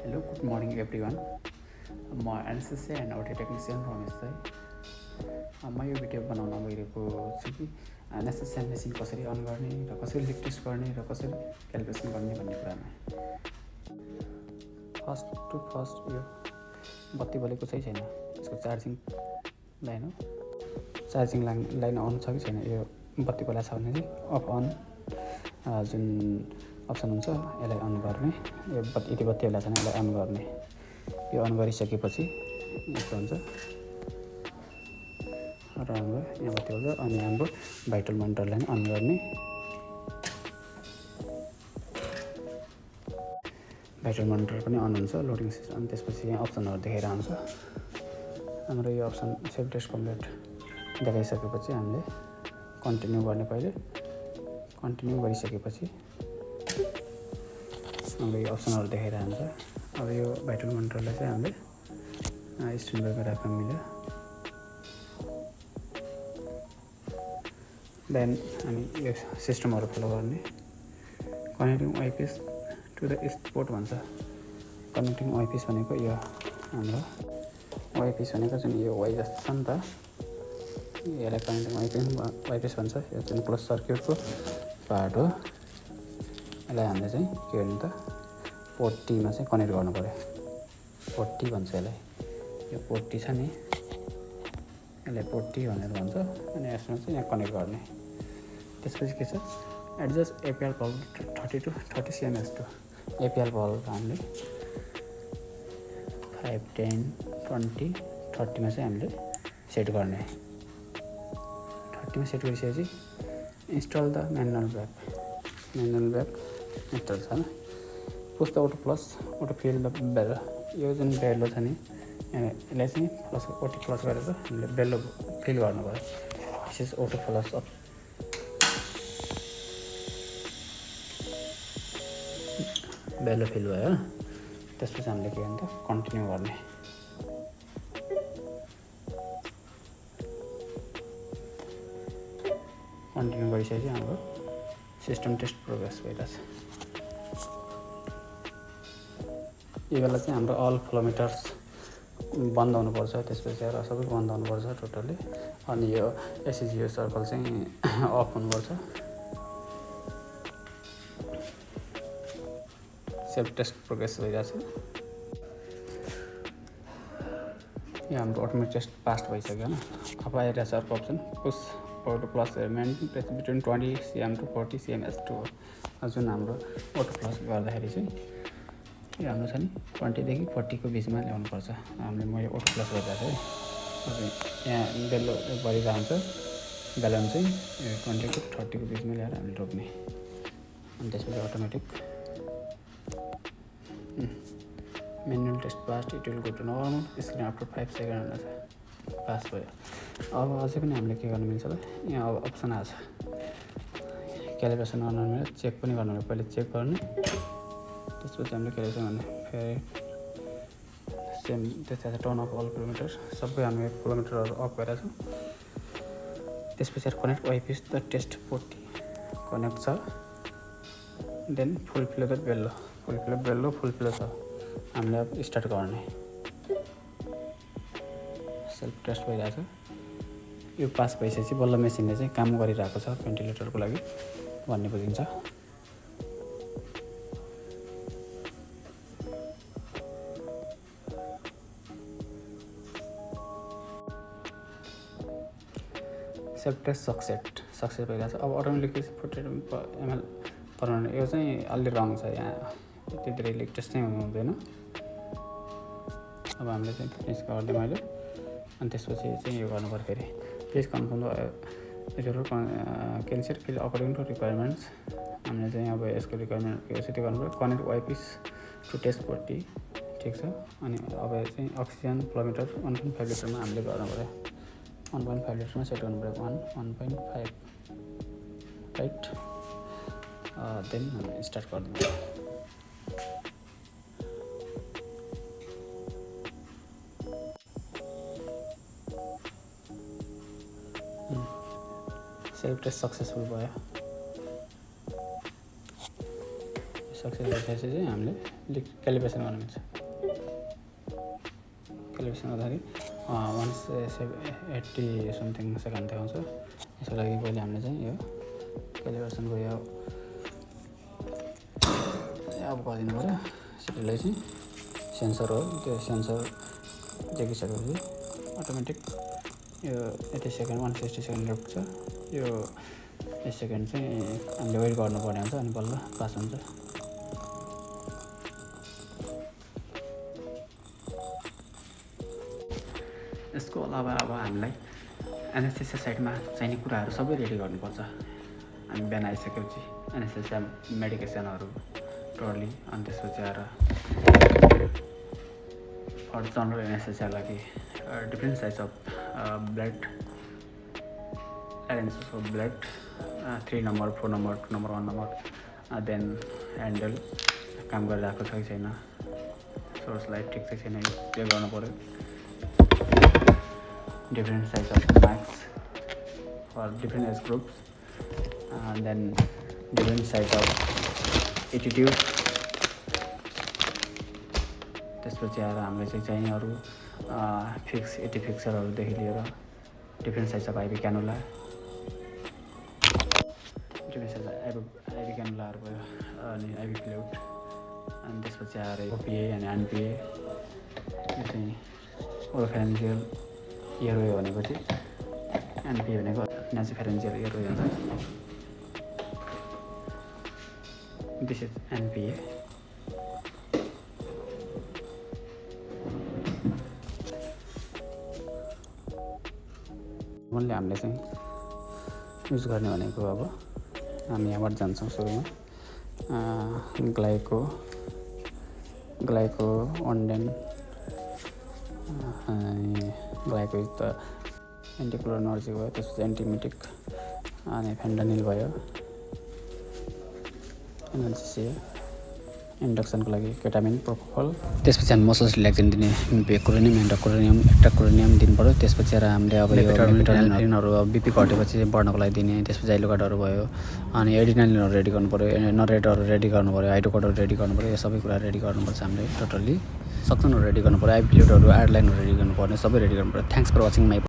Hello, good morning everyone. म NSS and आउटे technician Ramesh चाहिँ म यो भिडियो बनाउन गइरहेको छु कि एनएसएस मेसिन कसरी अन गर्ने र कसरी लिक टेस्ट गर्ने र कसरी क्यालिब्रेसन गर्ने भन्ने कुरामा फर्स्ट यो बत्ती बलेको चाहिँ छैन, यसको चार्जिङ लाइन अन छ कि छैन, यो बत्ती बलेको छ भने चाहिँ अफ अन जुन अप्सन हुन्छ यसलाई अन गर्ने। यो यदि बत्ती बेला छैन यसलाई अन गर्ने। यो अन गरिसकेपछि यस्तो हुन्छ र हाम्रो यहाँ बत्ती बल्छ। अनि हाम्रो भाइटल मोनिटरलाई पनि अन गर्ने। भाइटल मोनिटर पनि अन हुन्छ, लोडिङ सिस्टम। अनि त्यसपछि यहाँ अप्सनहरू देखाएर आउँछ। हाम्रो यो अप्सन सेल्फ टेस्ट कम्प्लिट देखाइसकेपछि हामीले कन्टिन्यू गर्ने। पहिले कन्टिन्यू गरिसकेपछि हाम्रो यो अप्सनहरू देखाएर आउँछ। अब यो भाइटल मोनिटरलाई चाहिँ हामीले स्ट्यान्ड बाईमा राख्न मिल्यो। देन हामी यो सिस्टमहरू फलो गर्ने। Connecting IPS to the sport भन्छ। कनेक्टिङ आइपिएस भनेको यो हाम्रो आइपिएस भनेको जुन यो वाइ जस्तो छ नि त, यसलाई कनेक्टिङ आइपिएस भन्छ। यो चाहिँ क्लोज सर्क्युटको पार्ट हो। यसलाई हामीले चाहिँ के गर्ने त, पोर्ट टीमा चाहिँ कनेक्ट गर्नु पर्यो। पोर्ट टी भन्छ यसलाई। यो पोर्ट टी छ नि, यसलाई पोर्ट टी भनेर भन्छ। अनि यसमा चाहिँ यहाँ कनेक्ट गर्ने। त्यसपछि के छ, adjust APL bulb 30 to 30 cms to APL bulb हामीले 5, 10, 20, 30मा चाहिँ हामीले सेट गर्ने। 30मा सेट गरिसकेपछि install the manual back install छ। Push the auto plus auto fill the bellow. यो जुन बेलो छ नि, यसलाई चाहिँ प्लस अटो प्लस गरेर हामीले बेलो फिल गर्नु पर्यो। This is auto plus of below fill भयो। त्यसपछि हामीले के गर्ने त, कन्टिन्यू गर्ने। कन्टिन्यू गरिसकेपछि हाम्रो सिस्टम टेस्ट प्रोग्रेस भइरहेछ। यो बेला चाहिँ हाम्रो अल फ्लोमिटर्स बन्द हुनुपर्छ। त्यसपछि सबै बन्द हुनुपर्छ टोटली। अनि यो एससिजिओ सर्कल चाहिँ अफ हुनुपर्छ। सेल्फ टेस्ट प्रोग्रेस भइरहेछ। यो हाम्रो अटोमेटिक टेस्ट पास भइसक्यो होइन। अब आइरहेछ अर्को option, push auto plus maintain press between 20 cm to 40 cms to हो। जुन हाम्रो अटो प्लस गर्दाखेरि चाहिँ यो हाम्रो छ नि 20 देखि 40 को बिचमा ल्याउनुपर्छ। हामीले म यो अटो प्लस गरिरहेको है। अब यहाँ बेलो बढिरहेको हुन्छ, बेलुन चाहिँ 20 to 30 को बिचमा ल्याएर हामीले रोक्ने। अनि त्यसपछि automatic manual test pass, it will go to normal screen after 5 second pass भयो। अब अझै पनि हामीले के गर्नु मिल्छ त, यहाँ अब अप्सन आएको छ क्यालिब्रेसन गर्नु मिल्यो, चेक पनि गर्नु मिल्यो। पहिले चेक गर्ने, त्यसपछि हामीले क्यालिब्रेसन गर्ने। फेरि सेम त्यस्तै टर्न अफ अल किलोमिटर, सबै हामी किलोमिटरहरू अफ गरेका छौँ। त्यसपछि connect IPS the test port connect छ। Then full fill the bellow, full fill छ। हामीले अब स्टार्ट गर्ने। सेल्फ टेस्ट भइरहेछ। यो पास भइसकेपछि बल्ल मेसिनले चाहिँ काम गरिरहेको छ भेन्टिलेटरको लागि भन्ने बुझिन्छ। सेल्फ टेस्ट सक्सेस भइरहेछ। अब अटोमेटिक 40 ml पर मिनट। यो चाहिँ अलि रङ छ, यहाँ त्यति धेरै लिक टेस्ट चाहिँ हुँदैन। अब हामीले चाहिँ फिनिस गरिदिएँ मैले। अनि त्यसपछि चाहिँ यो गर्नु पर्यो। फेरि please confirm cancel fill according to requirements. हामीले चाहिँ अब यसको रिक्वायरमेन्ट के छ त्यो गर्नु पऱ्यो। Connect IPS to test port T, ठिक छ। अनि अब चाहिँ अक्सिजन फ्लोमिटर 1.5 लिटरमा हामीले गर्नु पऱ्यो। 1.5 लिटरमा सेट गर्नु पऱ्यो। 1.5 राइट। देन हामीले स्टार्ट गरिदिनु पऱ्यो। सेल्फ टेस्ट सक्सेसफुल भयो। सक्सेस भइसकेपछि चाहिँ हामीले क्यालिब्रेसन गर्नु मिल्छ। क्यालिब्रेसन गर्दाखेरि 180 समथिङ सेकेन्ड देखाउँछ। यसको लागि पहिले हामीले चाहिँ यो क्यालिब्रेसनको यो अब गरिदिनु पऱ्यो। यसलाई चाहिँ सेन्सर हो, त्यो सेन्सर जगिसकेपछि अटोमेटिक यो 80 सेकेन्ड 160 सेकेन्ड पुग्छ। यो 1 सेकेन्ड चाहिँ हामीले वेट गर्नुपर्ने हुन्छ अनि बल्ल पास हुन्छ। यसको अलावा अब हामीलाई एनेस्थेसिया साइडमा चाहिने कुराहरू सबै रेडी गर्नुपर्छ। हामी बिहान आइसकेपछि एनेस्थेसिया मेडिकेसनहरू टोटली, अनि त्यसपछि आएर फर जनरल एनेस्थेसियाको लागि different size of blood arranges of blood 3 number 4 number 2 number 1 number, then handle काम गरिरहेको छ कि छैन, सोर्स लाइट ठिक छ कि छैन, यो गर्नु पऱ्यो। Different size of marks for different age groups, then different size of attitude. त्यसपछि आएर हामीले चाहिँ चाहिने अरू एटी फिक्सरहरूदेखि लिएर different size of IV cannula, different size IV क्यानुलाहरू भयो, अनि आइभी फ्लुइड, अनि त्यसपछि आएर ओपिए अनि एनपिए। यो चाहिँ ओरोफेरेन्जियल एयरवे भनेपछि, एनपिए भनेको नासोफेरेन्जियल एयरवे हुन्छ। This is NPA. मैले हामीले चाहिँ युज गर्ने भनेको अब हामी यहाँबाट जान्छौँ सुरुमा ग्लाइको ओन्डेन, ग्लाइको त एन्टिक्लोरिनर्जिक भयो, त्यसपछि एन्टिमिटिक, अनि फेन्टानिल भयो, एनएलसिसिए इन्डक्सनको लागि केटामिन, प्रोपोफल। त्यसपछि हामी मसल्स रिल्याक्सेन्ट दिने बेकोरेनियम, एक्टाकोरेनियम दिनु पऱ्यो। त्यसपछि आएर हामीले अब यो एड्रेनालिनहरू अब बिपी घटेपछि बढ्नको लागि दिने, त्यसपछि जाइलोकार्डहरू भयो, अनि एड्रेनालिनहरू रेडी गर्नु पऱ्यो, नरेटहरू रेडी गर्नु पऱ्यो, हाइड्रोकोडहरू रेडी गर्नु पऱ्यो। यो सबै कुरा रेडी गर्नुपर्छ हामीले टोटल्ली। सक्सनहरू रेडी गर्नु पऱ्यो, आइभी फ्लुइडहरू, एयरलाइनहरू रेडी गर्नुपर्ने, सबै रेडी गर्नु पऱ्यो। Thanks for watching my